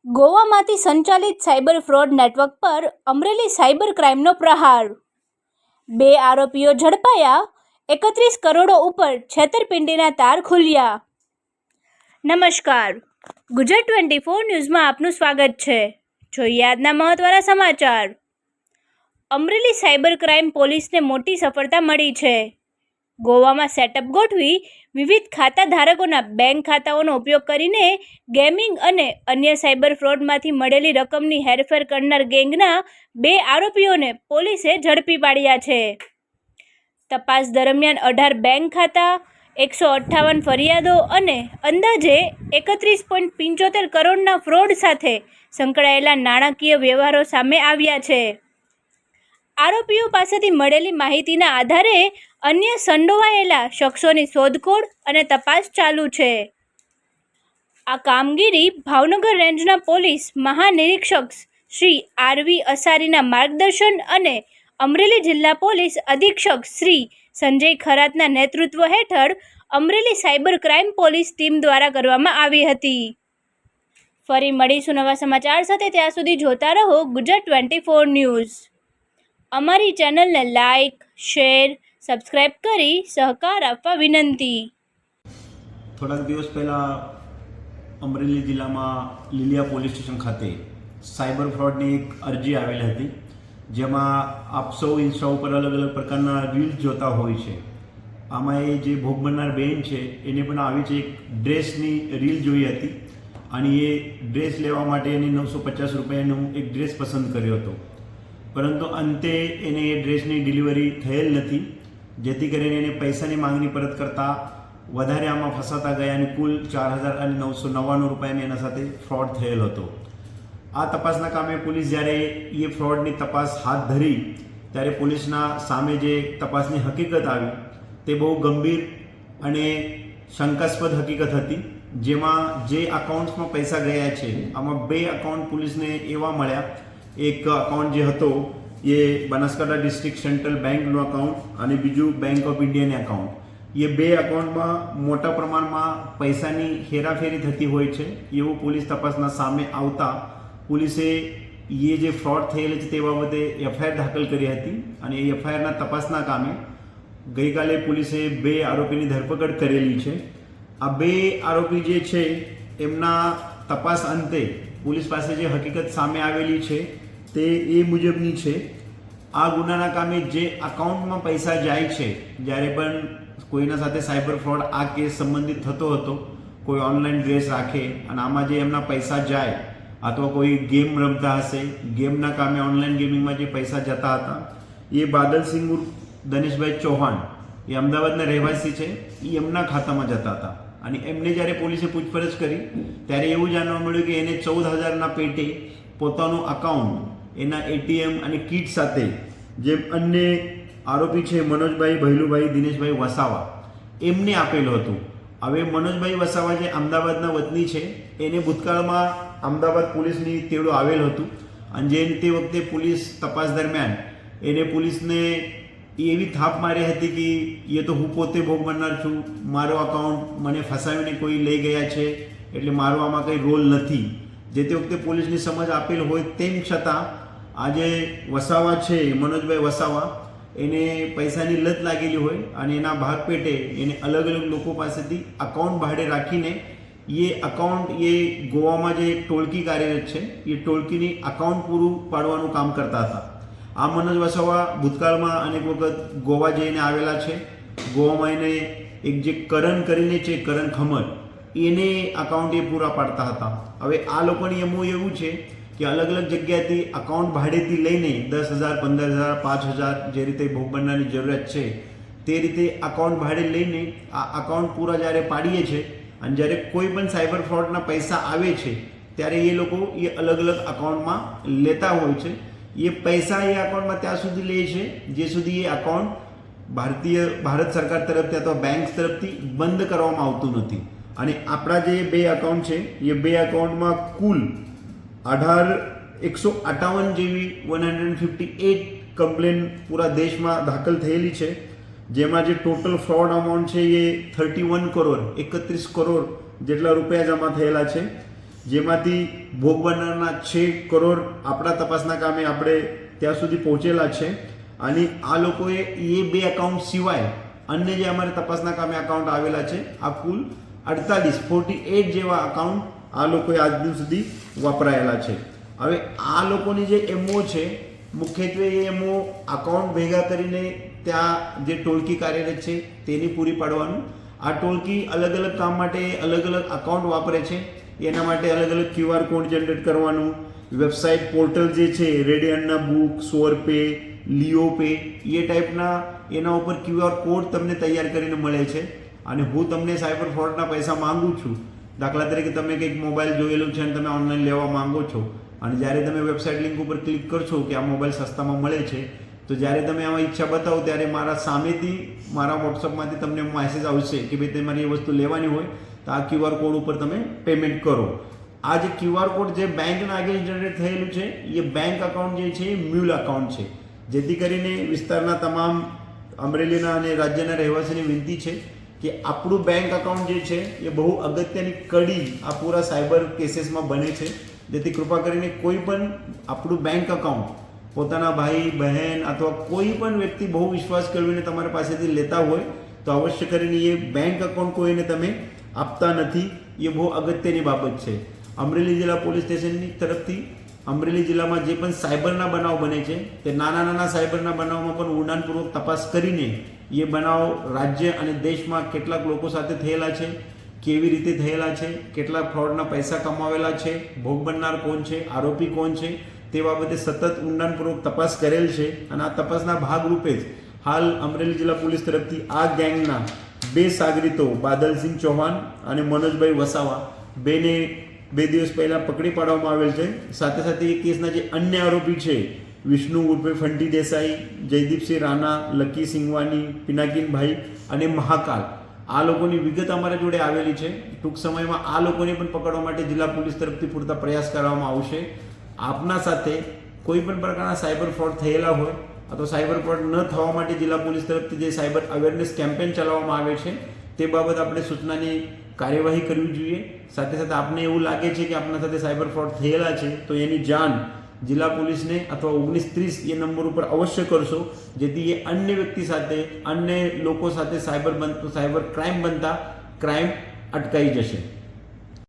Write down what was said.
ગોવામાંથી સંચાલિત cyber fraud network પર Amreli cyber ક્રાઇમનો પ્રહાર. 2 આરોપીઓ ઝડપાયા. 31 કરોડો ઉપર છેતરપિંડીના તાર ખુલ્યા. નમસ્કાર, ગુજરાત 24 ન્યૂઝમાં આપનું સ્વાગત છે. જોઈએ આજના મહત્વના સમાચાર. અમરેલી સાયબર ક્રાઇમ પોલીસને મોટી સફળતા મળી છે. ગોવામાં સેટઅપ ગોઠવી વિવિધ ખાતા ધારકોના બેંક ખાતાઓનો ઉપયોગ કરીને ગેમિંગ અને અન્ય સાયબર ફ્રોડમાંથી મળેલી રકમની હેરફેર કરનાર ગેંગના 2 આરોપીઓને પોલીસે ઝડપી પાડ્યા છે. તપાસ દરમિયાન 18 બેંક ખાતા, 158 ફરિયાદો અને અંદાજે 31.75 કરોડના ફ્રોડ સાથે સંકળાયેલા નાણાકીય વ્યવહારો સામે આવ્યા છે. આરોપીઓ પાસેથી મળેલી માહિતીના આધારે અન્ય સંડોવાયેલા શખ્સોની શોધખોળ અને તપાસ ચાલુ છે. આ કામગીરી ભાવનગર રેન્જના પોલીસ મહાનિરીક્ષક શ્રી આર.વી. અસારીના માર્ગદર્શન અને અમરેલી જિલ્લા પોલીસ અધિક્ષક શ્રી સંજય ખરાતના નેતૃત્વ હેઠળ Amreli cyber crime police team દ્વારા કરવામાં આવી હતી. ફરી મળીશું નવા સમાચાર સાથે. ત્યાં સુધી જોતા રહો ગુજરાત 24 ન્યૂઝ. અમારી ચેનલને લાઇક, શેર, સબસ્ક્રાઇબ કરી સહકાર આપવા વિનંતી. થોડાક દિવસ પહેલાં અમરેલી જિલ્લામાં લીલિયા પોલીસ સ્ટેશન ખાતે સાયબર ફ્રોડની એક અરજી આવેલી હતી, જેમાં આપ સૌ ઇન્સ્ટા ઉપર અલગ અલગ પ્રકારના રીલ્સ જોતા હોય છે. આમાં એ જે ભોગ બનનાર બહેન છે એને પણ આવી જ એક ડ્રેસની રીલ જોઈ હતી અને એ ડ્રેસ લેવા માટે એને 950 રૂપિયાનું એક ડ્રેસ પસંદ કર્યો હતો, પરંતુ અંતે એને એ ડ્રેસની ડિલિવરી થયેલ નથી, જેથી કરીને એને પૈસાની માંગણી પરત કરતાં વધારે આમાં ફસાતા ગયા અને કુલ 4,999 રૂપિયાની એના સાથે ફ્રોડ થયેલ હતો. આ તપાસના કામે પોલીસ જ્યારે એ ફ્રોડની તપાસ હાથ ધરી ત્યારે પોલીસના સામે જે તપાસની હકીકત આવી તે બહુ ગંભીર અને શંકાસ્પદ હકીકત હતી, જેમાં જે અકાઉન્ટ્સમાં પૈસા ગયા છે આમાં 2 અકાઉન્ટ પોલીસને એવા મળ્યા. એક અકાઉન્ટ જે હતો એ બનાસકાંઠા ડિસ્ટ્રિક્ટ સેન્ટ્રલ બેંકનું અકાઉન્ટ અને બીજું બેંક ઓફ ઇન્ડિયાની અકાઉન્ટ. એ 2 અકાઉન્ટમાં મોટા પ્રમાણમાં પૈસાની હેરાફેરી થતી હોય છે એવું પોલીસ તપાસના સામે આવતા પોલીસે એ જે ફ્રોડ થયેલ છે તે બાબતે એફઆઈઆર દાખલ કરી હતી અને એ એફઆઈઆરના તપાસના કામે ગઈકાલે પોલીસે 2 આરોપીની ધરપકડ કરેલી છે. આ 2 આરોપી જે છે એમના તપાસ અંતે પોલીસ પાસે જે હકીકત સામે આવેલી છે તે એ મુજબની છે. આ ગુનાના કામે જે અકાઉન્ટમાં પૈસા જાય છે, જ્યારે પણ કોઈના સાથે સાયબર ફ્રોડ આ કેસ સંબંધિત થતો હતો, કોઈ ઓનલાઈન ડ્રેસ રાખે અને આમાં જે એમના પૈસા જાય અથવા કોઈ ગેમ રમતા હશે, ગેમના કામે ઓનલાઈન ગેમિંગમાં જે પૈસા જતા હતા એ બાદલસિંહ ઉર્ફ દનેશભાઈ ચૌહાણ એ અમદાવાદના રહેવાસી છે, એ એમના ખાતામાં જતા હતા અને એમને જ્યારે પોલીસે પૂછપરછ કરી ત્યારે એવું જાણવા મળ્યું કે એને 14,000ના પેટે પોતાનું અકાઉન્ટ એના એટીએમ અને કીટ સાથે જેમ અન્ય આરોપી છે મનોજભાઈ, ભૈલુભાઈ, દિનેશભાઈ વસાવા એમને આપેલું હતું. હવે મનોજભાઈ વસાવા જે અમદાવાદના વતની છે એને ભૂતકાળમાં અમદાવાદ પોલીસની તેડો આવેલ હતું અને જે તે વખતે પોલીસ તપાસ દરમિયાન એને પોલીસને એવી થાપ મારી હતી કે એ તો હું પોતે ભોગ બનનાર છું, મારો અકાઉન્ટ મને ફસાવીને કોઈ લઈ ગયા છે એટલે મારો આમાં કંઈ રોલ નથી. જે તે વખતે પોલીસની સમજ આપેલ હોય તેમ છતાં આજે વસાવા છે મનોજભાઈ વસાવા એને પૈસાની લત લાગેલી હોય અને એના ભાગ પેટે એને અલગ અલગ લોકો પાસેથી અકાઉન્ટ ભાડે રાખીને એ અકાઉન્ટ એ ગોવામાં જે એક ટોળકી કાર્યરત છે એ ટોળકીની અકાઉન્ટ પૂરું પાડવાનું કામ કરતા હતા. આ મનોજ વસાવા ભૂતકાળમાં અનેક વખત ગોવા જઈને આવેલા છે. ગોવામાં એને એક જે કરણ કરીને છે, કરણ ખમર, એને અકાઉન્ટ એ પૂરા પાડતા હતા. હવે આ લોકોની એમનું એવું છે કે અલગ અલગ જગ્યાએથી અકાઉન્ટ ભાડેથી લઈને 10,000, 15,000, 5,000 જે રીતે ભોગ બનનારની જરૂરિયાત છે તે રીતે અકાઉન્ટ ભાડે લઈને આ અકાઉન્ટ પૂરા જ્યારે પાડીએ છે અને જ્યારે કોઈ પણ સાયબર ફ્રોડના પૈસા આવે છે ત્યારે એ લોકો એ અલગ અલગ અકાઉન્ટમાં લેતા હોય છે. એ પૈસા એ અકાઉન્ટમાં ત્યાં સુધી લે છે જે સુધી એ અકાઉન્ટ ભારત સરકાર તરફથી અથવા બેંક તરફથી બંધ કરવામાં આવતું નથી. અને આપણા જે 2 અકાઉન્ટ છે એ 2 અકાઉન્ટમાં કુલ 158 જેવી 158 કમ્પ્લેન પૂરા દેશમાં દાખલ થયેલી છે, જેમાં જે ટોટલ ફ્રોડ અમાઉન્ટ છે એ 31 કરોડ 31 કરોડ જેટલા રૂપિયા જમા થયેલા છે. જેમાંથી ભોગ બનનારના 6 કરોડ આપણા તપાસના કામે આપણે ત્યાં સુધી પહોંચેલા છે. અને આ લોકોએ એ 2 એકાઉન્ટ સિવાય અન્ય જે અમારે તપાસના કામે એકાઉન્ટ આવેલા છે આ કુલ 48 જેવા એકાઉન્ટ આ લોકોએ આજ દિન સુધી વપરાયેલા છે. હવે આ લોકોની જે એમઓ છે મુખ્યત્વે એ એમઓ અકાઉન્ટ ભેગા કરીને ત્યાં જે ટોળકી કાર્યરત છે તેની પૂરી પાડવાનું. આ ટોળકી અલગ અલગ કામ માટે અલગ અલગ અકાઉન્ટ વાપરે છે. એના માટે અલગ અલગ QR કોડ જનરેટ કરવાનું, વેબસાઇટ પોર્ટલ જે છે રેડિયનના બુક, સોરપે, લિયોપે એ ટાઈપના એના ઉપર QR કોડ તમને તૈયાર કરીને મળે છે. અને હું તમને સાયબર ફ્રોડના પૈસા માંગુ છું, દાખલા તરીકે તમે કંઈક મોબાઈલ જોયેલું છે અને તમે ઓનલાઈન લેવા માંગો છો અને જ્યારે તમે વેબસાઇટ લિંક ઉપર ક્લિક કરશો કે આ મોબાઈલ સસ્તામાં મળે છે, તો જ્યારે તમે આમાં ઈચ્છા બતાવો ત્યારે મારા સામેથી મારા વોટ્સઅપમાંથી તમને મેસેજ આવશે કે ભાઈ તમારે એ વસ્તુ લેવાની હોય તો આ QR કોડ ઉપર તમે પેમેન્ટ કરો. આ જે QR કોડ જે બેંકના આગળ જનરેટ થયેલું છે એ બેંક અકાઉન્ટ જે છે એ મ્યુલ અકાઉન્ટ છે. જેથી કરીને વિસ્તારના તમામ અમરેલીના અને રાજ્યના રહેવાસીની વિનંતી છે કે આપણું બેંક અકાઉન્ટ જે છે એ બહુ અગત્યની કડી આ પૂરા સાયબર કેસીસમાં બને છે. જેથી કૃપા કરીને કોઈ પણ આપણું બેંક અકાઉન્ટ પોતાના ભાઈ બહેન અથવા કોઈ પણ વ્યક્તિ બહુ વિશ્વાસ કરવીને તમારા પાસેથી લેતા હોય તો અવશ્ય કરીને એ બેંક અકાઉન્ટ કોઈને તમે આપતા નથી. એ બહુ અગત્યની બાબત છે. અમરેલી જિલ્લા પોલીસ સ્ટેશનની તરફથી અમરેલી જિલ્લામાં જે પણ સાયબરના બનાવ બને છે તે નાના સાયબરના બનાવમાં પણ ઊંડાણપૂર્વક તપાસ કરીને એ બનાવ રાજ્ય અને દેશમાં કેટલાક લોકો સાથે થયેલા છે, કેવી રીતે થયેલા છે, કેટલા ફ્રોડના પૈસા કમાવેલા છે, ભોગ બનનાર કોણ છે, આરોપી કોણ છે, તે બાબતે સતત ઊંડાણપૂર્વક તપાસ કરેલ છે. અને આ તપાસના ભાગરૂપે જ હાલ અમરેલી જિલ્લા પોલીસ તરફથી આ ગેંગના 2 સાગરીતો બાદલસિંહ ચૌહાણ અને મનોજભાઈ વસાવા બેને 2 દિવસ પહેલાં પકડી પાડવામાં આવેલ છે. સાથે સાથે એ કેસના જે અન્ય આરોપી છે વિષ્ણુ ઉર્ફે ફંટી દેસાઈ, જયદીપસિંહ રાણા, લકી સિંગવાની, પિનાકીનભાઈ અને મહાકાલ, આ લોકોની વિગત અમારા જોડે આવેલી છે. ટૂંક સમયમાં આ લોકોને પણ પકડવા માટે જિલ્લા પોલીસ તરફથી પૂરતા પ્રયાસ કરવામાં આવશે. આપના સાથે કોઈ પણ પ્રકારના સાયબર ફ્રોડ થયેલા હોય અથવા સાયબર ફ્રોડ ન થવા માટે જિલ્લા પોલીસ તરફથી જે સાયબર અવેરનેસ કેમ્પેન ચલાવવામાં આવે છે તે બાબત આપણે સૂચનાની કાર્યવાહી કરવી જોઈએ. સાથે સાથે આપને એવું લાગે છે કે આપના સાથે સાયબર ફ્રોડ થયેલા છે તો એની જાણ જિલ્લા પોલીસને અથવા 1930 એ નંબર ઉપર અવશ્ય કરશો, જેથી એ અન્ય વ્યક્તિ સાથે અન્ય લોકો સાથે સાયબર ક્રાઇમ બનતા ક્રાઇમ અટકાઈ જશે.